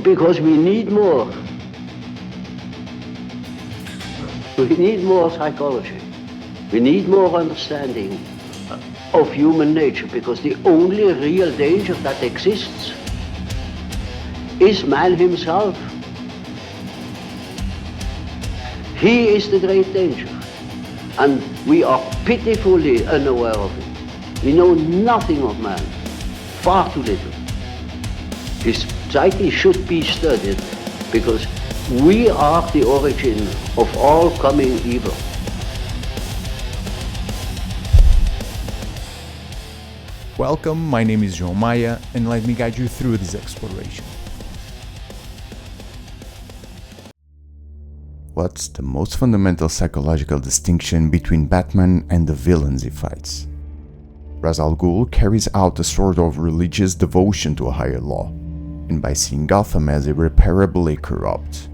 Because we need more. We need more psychology. We need more understanding of human nature, because the only real danger that exists is man himself. He is the great danger, and we are pitifully unaware of it. We know nothing of man, far too little. His psyche should be studied, because we are the origin of all coming evil. Welcome, my name is Jung, and let me guide you through this exploration. What's the most fundamental psychological distinction between Batman and the villains he fights? Ra's al Ghul carries out a sort of religious devotion to a higher law, and by seeing Gotham as irreparably corrupt,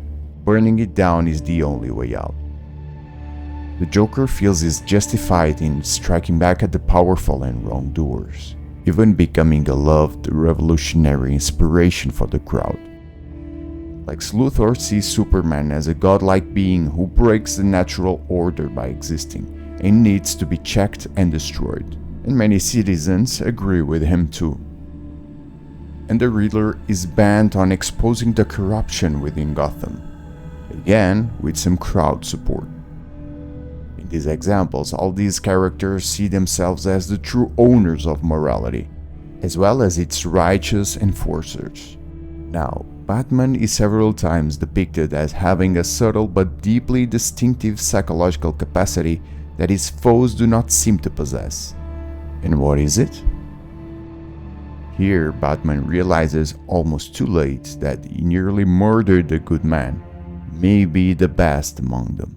burning it down is the only way out. The Joker feels is justified in striking back at the powerful and wrongdoers, even becoming a loved revolutionary inspiration for the crowd. Lex Luthor sees Superman as a godlike being who breaks the natural order by existing and needs to be checked and destroyed, and many citizens agree with him too. And the Riddler is bent on exposing the corruption within Gotham, again with some crowd support. In these examples, all these characters see themselves as the true owners of morality, as well as its righteous enforcers. Now, Batman is several times depicted as having a subtle but deeply distinctive psychological capacity that his foes do not seem to possess. And what is it? Here, Batman realizes almost too late that he nearly murdered a good man, maybe the best among them.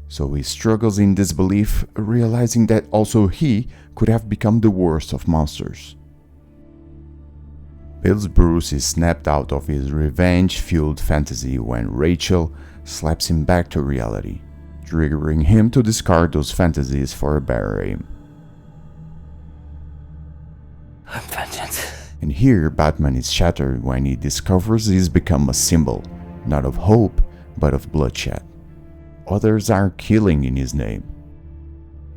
So he struggles in disbelief, realizing that also he could have become the worst of monsters. Bill's Bruce is snapped out of his revenge-fueled fantasy when Rachel slaps him back to reality, triggering him to discard those fantasies for a better aim. I'm vengeance. And here, Batman is shattered when he discovers he's become a symbol, not of hope, but of bloodshed. Others are killing in his name.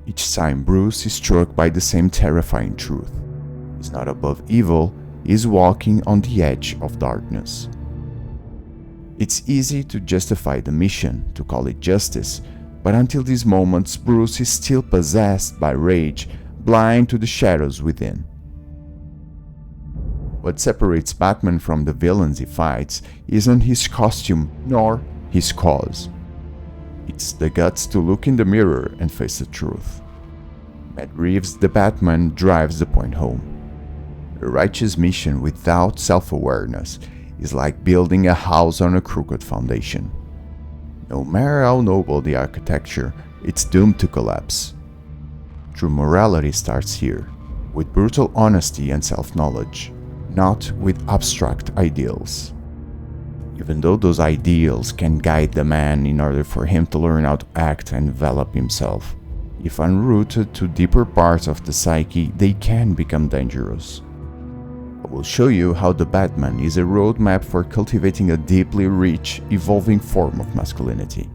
Each time Bruce is struck by the same terrifying truth. He's not above evil, he's walking on the edge of darkness. It's easy to justify the mission, to call it justice, but until these moments, Bruce is still possessed by rage, blind to the shadows within. What separates Batman from the villains he fights isn't his costume nor his cause. It's the guts to look in the mirror and face the truth. Matt Reeves The Batman drives the point home. A righteous mission without self-awareness is like building a house on a crooked foundation. No matter how noble the architecture, it's doomed to collapse. True morality starts here, with brutal honesty and self-knowledge, not with abstract ideals. Even though those ideals can guide the man in order for him to learn how to act and develop himself, if unrooted to deeper parts of the psyche, they can become dangerous. I will show you how the Batman is a roadmap for cultivating a deeply rich, evolving form of masculinity.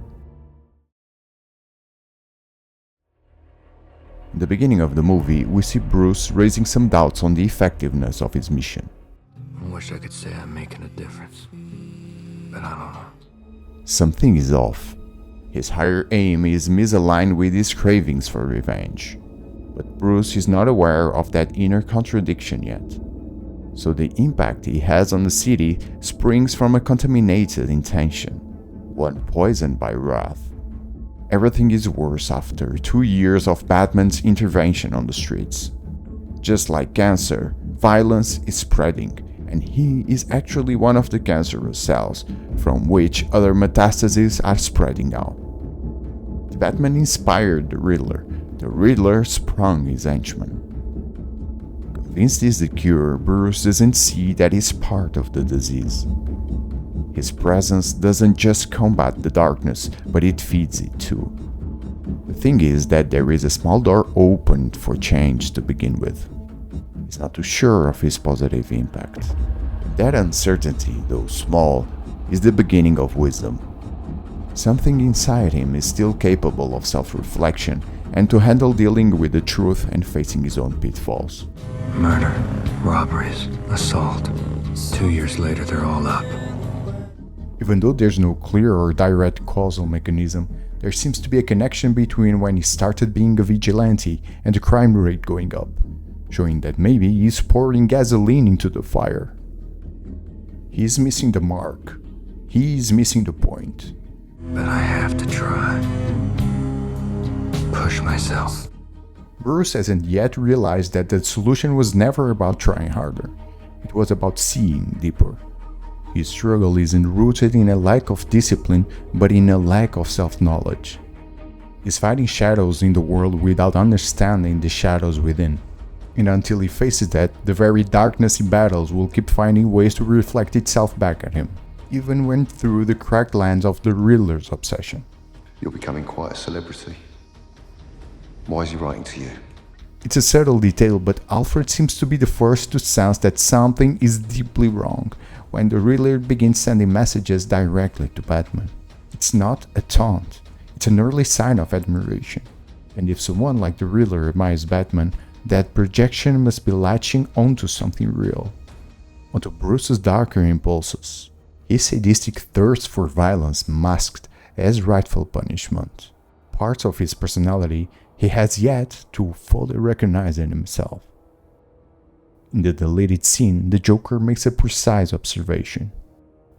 In the beginning of the movie, we see Bruce raising some doubts on the effectiveness of his mission. I wish I could say I'm making a difference, but I don't know. Something is off. His higher aim is misaligned with his cravings for revenge. But Bruce is not aware of that inner contradiction yet. So the impact he has on the city springs from a contaminated intention, one poisoned by wrath. Everything is worse after 2 years of Batman's intervention on the streets. Just like cancer, violence is spreading, and he is actually one of the cancerous cells from which other metastases are spreading out. The Batman inspired the Riddler sprung his henchman. Convinced he's the cure, Bruce doesn't see that he's part of the disease. His presence doesn't just combat the darkness, but it feeds it too. The thing is that there is a small door opened for change to begin with. He's not too sure of his positive impact. That uncertainty, though small, is the beginning of wisdom. Something inside him is still capable of self-reflection and to handle dealing with the truth and facing his own pitfalls. Murder, robberies, assault. 2 years later, they're all up. Even though there's no clear or direct causal mechanism, there seems to be a connection between when he started being a vigilante and the crime rate going up, showing that maybe he's pouring gasoline into the fire. He's missing the mark. He's missing the point. But I have to try. Push myself. Bruce hasn't yet realized that the solution was never about trying harder. It was about seeing deeper. His struggle isn't rooted in a lack of discipline, but in a lack of self-knowledge. He's fighting shadows in the world without understanding the shadows within. And until he faces that, the very darkness he battles will keep finding ways to reflect itself back at him, even when through the cracked lens of the Riddler's obsession. You're becoming quite a celebrity. Why is he writing to you? It's a subtle detail, but Alfred seems to be the first to sense that something is deeply wrong when the Riddler begins sending messages directly to Batman. It's not a taunt, it's an early sign of admiration. And if someone like the Riddler admires Batman, that projection must be latching onto something real, onto Bruce's darker impulses, his sadistic thirst for violence masked as rightful punishment, parts of his personality he has yet to fully recognize in himself. In the deleted scene, the Joker makes a precise observation.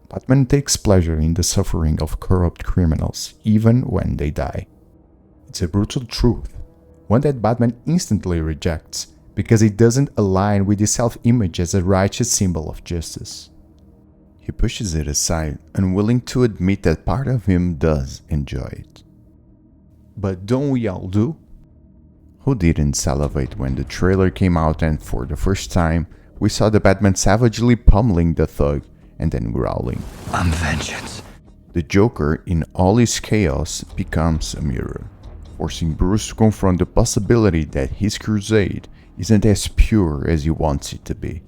Batman takes pleasure in the suffering of corrupt criminals, even when they die. It's a brutal truth, one that Batman instantly rejects, because it doesn't align with his self-image as a righteous symbol of justice. He pushes it aside, unwilling to admit that part of him does enjoy it. But don't we all do? Who didn't salivate when the trailer came out and for the first time we saw the Batman savagely pummeling the thug and then growling, I'm vengeance. The Joker in all his chaos becomes a mirror, forcing Bruce to confront the possibility that his crusade isn't as pure as he wants it to be.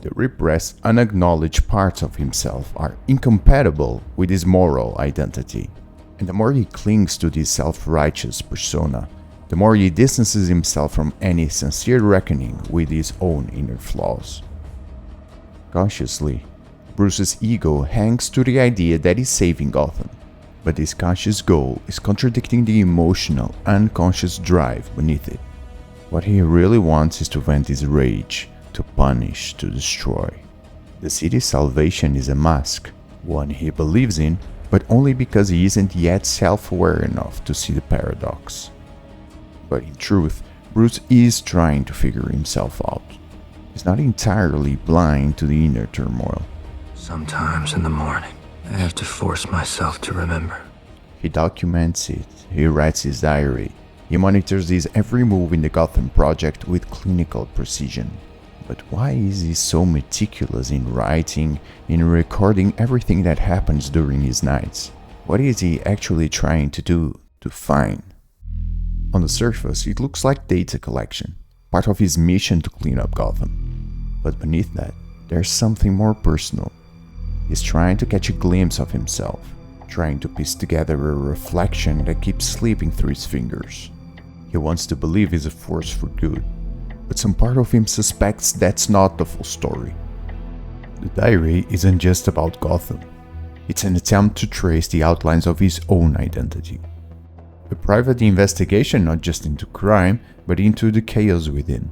The repressed, unacknowledged parts of himself are incompatible with his moral identity, and the more he clings to this self-righteous persona, the more he distances himself from any sincere reckoning with his own inner flaws. Consciously, Bruce's ego hangs to the idea that he's saving Gotham, but his conscious goal is contradicting the emotional, unconscious drive beneath it. What he really wants is to vent his rage, to punish, to destroy. The city's salvation is a mask, one he believes in, but only because he isn't yet self-aware enough to see the paradox. But in truth, Bruce is trying to figure himself out. He's not entirely blind to the inner turmoil. Sometimes in the morning, I have to force myself to remember. He documents it, he writes his diary, he monitors his every move in the Gotham project with clinical precision. But why is he so meticulous in writing, in recording everything that happens during his nights? What is he actually trying to do, to find? On the surface, it looks like data collection, part of his mission to clean up Gotham. But beneath that, there's something more personal. He's trying to catch a glimpse of himself, trying to piece together a reflection that keeps slipping through his fingers. He wants to believe he's a force for good, but some part of him suspects that's not the full story. The diary isn't just about Gotham. It's an attempt to trace the outlines of his own identity. A private investigation not just into crime, but into the chaos within.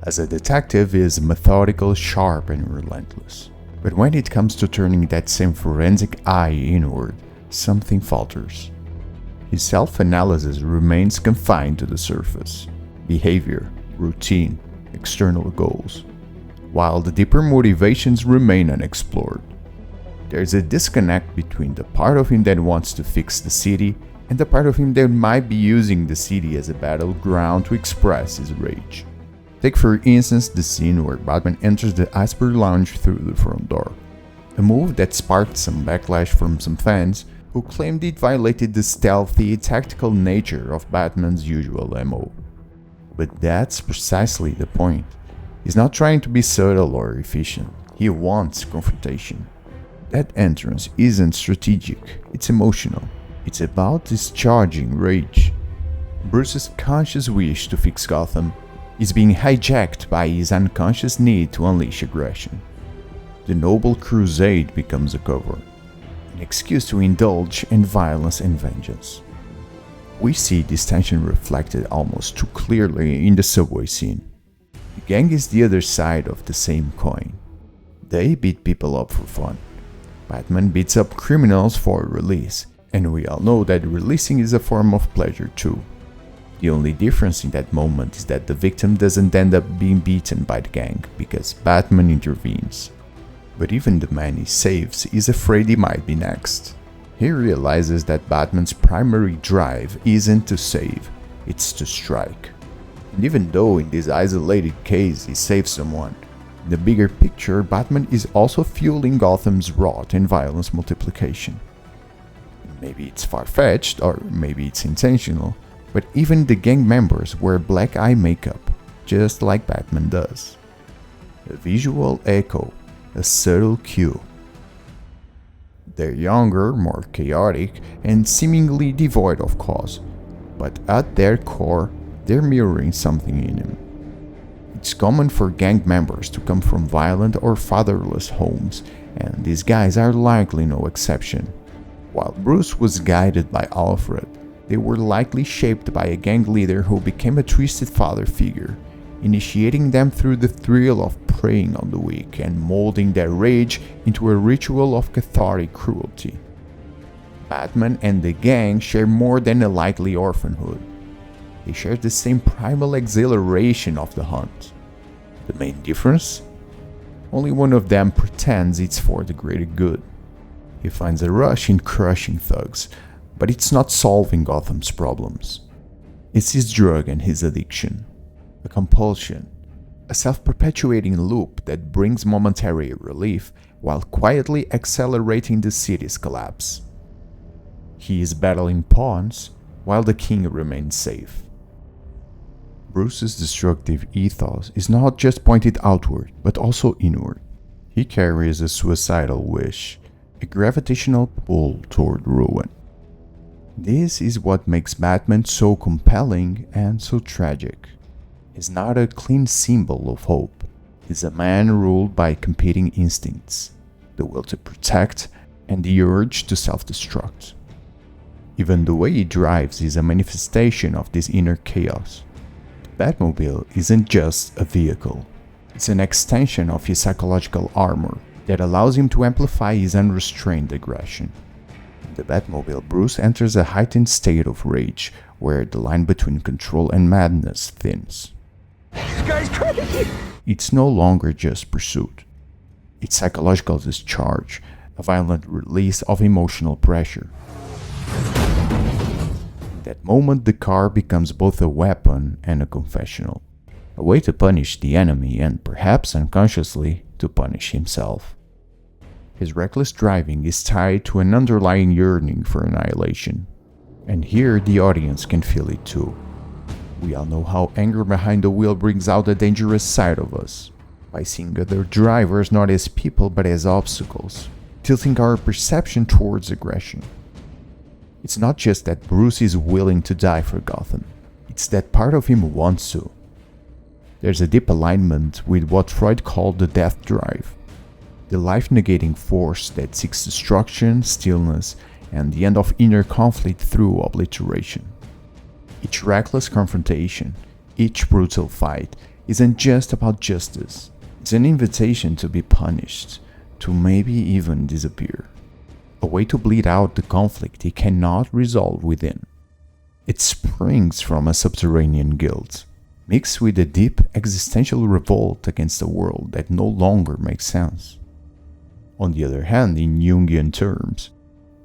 As a detective, he is methodical, sharp, and relentless. But when it comes to turning that same forensic eye inward, something falters. His self-analysis remains confined to the surface. Behavior, routine, external goals. While the deeper motivations remain unexplored. There's a disconnect between the part of him that wants to fix the city and the part of him that might be using the city as a battleground to express his rage. Take for instance the scene where Batman enters the Iceberg Lounge through the front door, a move that sparked some backlash from some fans who claimed it violated the stealthy, tactical nature of Batman's usual MO. But that's precisely the point. He's not trying to be subtle or efficient, He wants confrontation. That entrance isn't strategic, it's emotional. It's about discharging rage. Bruce's conscious wish to fix Gotham is being hijacked by his unconscious need to unleash aggression. The noble crusade becomes a cover, an excuse to indulge in violence and vengeance. We see this tension reflected almost too clearly in the subway scene. The gang is the other side of the same coin. They beat people up for fun. Batman beats up criminals for release, and we all know that releasing is a form of pleasure too. The only difference in that moment is that the victim doesn't end up being beaten by the gang because Batman intervenes. But even the man he saves is afraid he might be next. He realizes that Batman's primary drive isn't to save, it's to strike. And even though in this isolated case he saves someone, in the bigger picture Batman is also fueling Gotham's rot and violence multiplication. Maybe it's far-fetched, or maybe it's intentional, but even the gang members wear black eye makeup, just like Batman does. A visual echo, a subtle cue. They're younger, more chaotic, and seemingly devoid of cause, but at their core, they're mirroring something in him. It's common for gang members to come from violent or fatherless homes, and these guys are likely no exception. While Bruce was guided by Alfred, they were likely shaped by a gang leader who became a twisted father figure, initiating them through the thrill of preying on the weak and molding their rage into a ritual of cathartic cruelty. Batman and the gang share more than a likely orphanhood. They share the same primal exhilaration of the hunt. The main difference? Only one of them pretends it's for the greater good. He finds a rush in crushing thugs, but it's not solving Gotham's problems. It's his drug and his addiction. A compulsion. A self-perpetuating loop that brings momentary relief while quietly accelerating the city's collapse. He is battling pawns while the king remains safe. Bruce's destructive ethos is not just pointed outward, but also inward. He carries a suicidal wish, a gravitational pull toward ruin. This is what makes Batman so compelling and so tragic. He's not a clean symbol of hope. He's a man ruled by competing instincts, the will to protect and the urge to self-destruct. Even the way he drives is a manifestation of this inner chaos. The Batmobile isn't just a vehicle. It's an extension of his psychological armor that allows him to amplify his unrestrained aggression. In the Batmobile, Bruce enters a heightened state of rage, where the line between control and madness thins. This guy's crazy! It's no longer just pursuit. It's psychological discharge, a violent release of emotional pressure. In that moment, the car becomes both a weapon and a confessional. A way to punish the enemy and, perhaps unconsciously, to punish himself. His reckless driving is tied to an underlying yearning for annihilation. And here the audience can feel it too. We all know how anger behind the wheel brings out the dangerous side of us, by seeing other drivers not as people but as obstacles, tilting our perception towards aggression. It's not just that Bruce is willing to die for Gotham, it's that part of him wants to. There's a deep alignment with what Freud called the death drive, the life-negating force that seeks destruction, stillness, and the end of inner conflict through obliteration. Each reckless confrontation, each brutal fight, isn't just about justice. It's an invitation to be punished, to maybe even disappear. A way to bleed out the conflict he cannot resolve within. It springs from a subterranean guilt, mixed with a deep existential revolt against a world that no longer makes sense. On the other hand, in Jungian terms,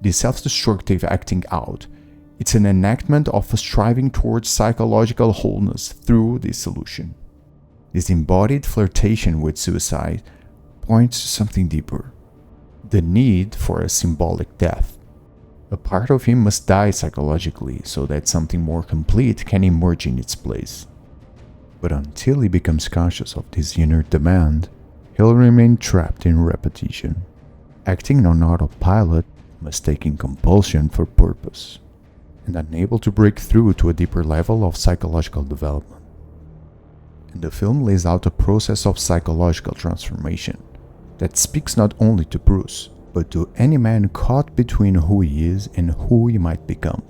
the self-destructive acting out, it's an enactment of a striving towards psychological wholeness through dissolution. This embodied flirtation with suicide points to something deeper, the need for a symbolic death. A part of him must die psychologically so that something more complete can emerge in its place. But until he becomes conscious of this inner demand, he'll remain trapped in repetition, acting on autopilot, mistaking compulsion for purpose, and unable to break through to a deeper level of psychological development. And the film lays out a process of psychological transformation that speaks not only to Bruce, but to any man caught between who he is and who he might become.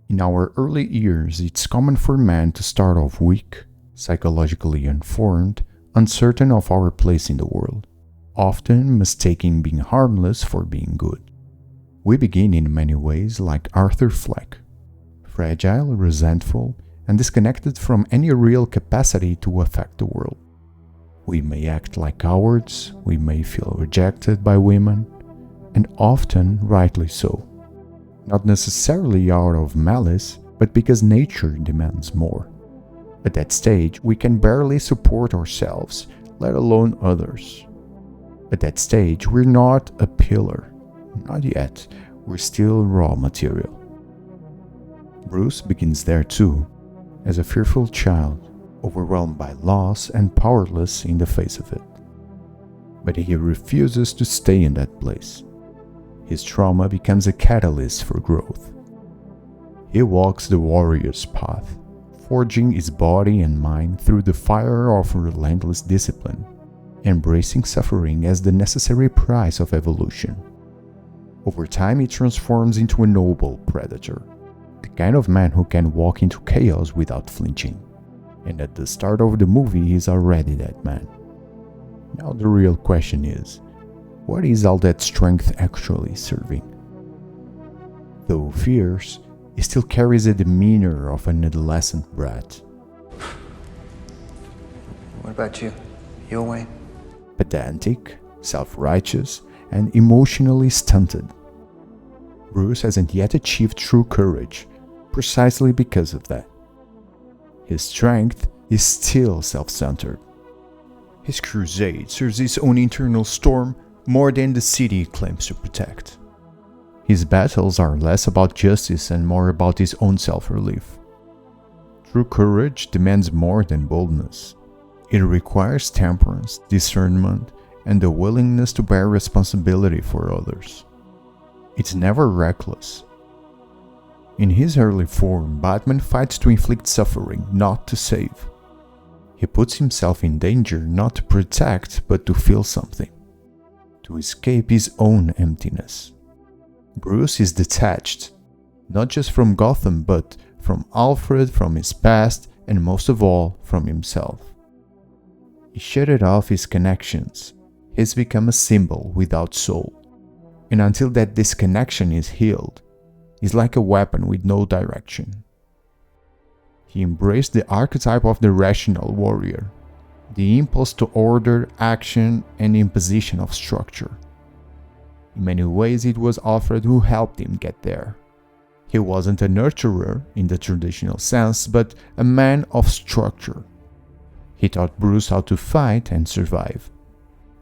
In our early years, it's common for men to start off weak, psychologically unformed, uncertain of our place in the world, often mistaking being harmless for being good. We begin in many ways like Arthur Fleck, fragile, resentful, and disconnected from any real capacity to affect the world. We may act like cowards, we may feel rejected by women, and often rightly so. Not necessarily out of malice, but because nature demands more. At that stage, we can barely support ourselves, let alone others. At that stage, we're not a pillar. Not yet, we're still raw material. Bruce begins there too, as a fearful child, overwhelmed by loss and powerless in the face of it. But he refuses to stay in that place. His trauma becomes a catalyst for growth. He walks the warrior's path, forging his body and mind through the fire of relentless discipline, embracing suffering as the necessary price of evolution. Over time, he transforms into a noble predator, the kind of man who can walk into chaos without flinching. And at the start of the movie, he's already that man. Now the real question is, what is all that strength actually serving? Though fierce, he still carries the demeanor of an adolescent brat. What about you? Your way? Pedantic, self-righteous, and emotionally stunted. Bruce hasn't yet achieved true courage, precisely because of that. His strength is still self-centered. His crusade serves his own internal storm more than the city he claims to protect. His battles are less about justice and more about his own self-relief. True courage demands more than boldness. It requires temperance, discernment, and the willingness to bear responsibility for others. It's never reckless. In his early form, Batman fights to inflict suffering, not to save. He puts himself in danger not to protect, but to feel something, to escape his own emptiness. Bruce is detached, not just from Gotham, but from Alfred, from his past, and most of all, from himself. He shuttered off his connections. He's become a symbol without soul. And until that disconnection is healed, he's like a weapon with no direction. He embraced the archetype of the rational warrior, the impulse to order, action, and imposition of structure. In many ways, it was Alfred who helped him get there. He wasn't a nurturer in the traditional sense, but a man of structure. He taught Bruce how to fight and survive.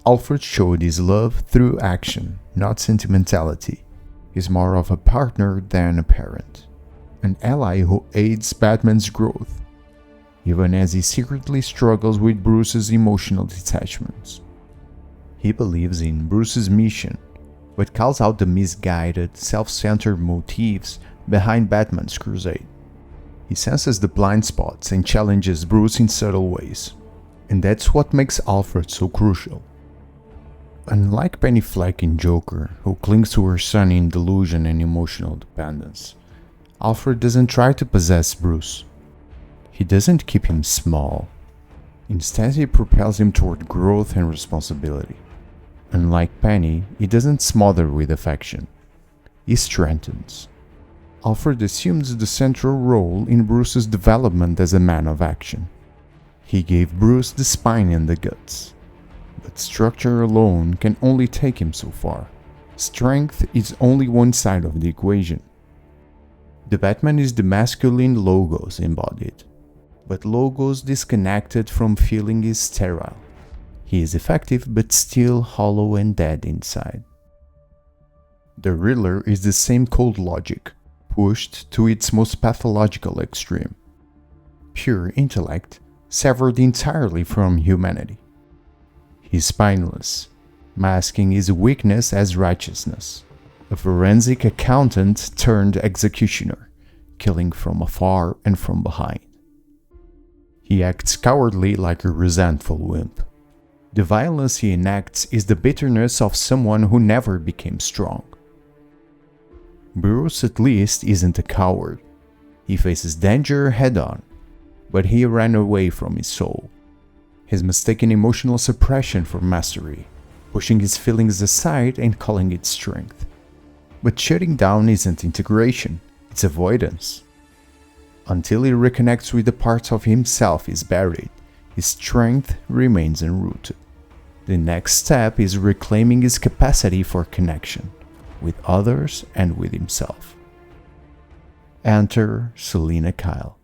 Alfred showed his love through action, not sentimentality. He's more of a partner than a parent, an ally who aids Batman's growth, even as he secretly struggles with Bruce's emotional detachments. He believes in Bruce's mission, but calls out the misguided, self-centered motifs behind Batman's crusade. He senses the blind spots and challenges Bruce in subtle ways, and that's what makes Alfred so crucial. Unlike Penny Fleck in Joker, who clings to her son in delusion and emotional dependence, Alfred doesn't try to possess Bruce. He doesn't keep him small. Instead, he propels him toward growth and responsibility. Unlike Penny, he doesn't smother with affection. He strengthens. Alfred assumes the central role in Bruce's development as a man of action. He gave Bruce the spine and the guts. But structure alone can only take him so far. Strength is only one side of the equation. The Batman is the masculine logos embodied, but logos disconnected from feeling is sterile. He is effective but still hollow and dead inside. The Riddler is the same cold logic, pushed to its most pathological extreme. Pure intellect severed entirely from humanity. He is spineless, masking his weakness as righteousness. A forensic accountant turned executioner, killing from afar and from behind. He acts cowardly like a resentful wimp. The violence he enacts is the bitterness of someone who never became strong. Bruce at least isn't a coward. He faces danger head-on, but he ran away from his soul. His mistaken emotional suppression for mastery, pushing his feelings aside and calling it strength. But shutting down isn't integration, it's avoidance. Until he reconnects with the parts of himself he's buried, his strength remains unrooted. The next step is reclaiming his capacity for connection, with others and with himself. Enter Selina Kyle.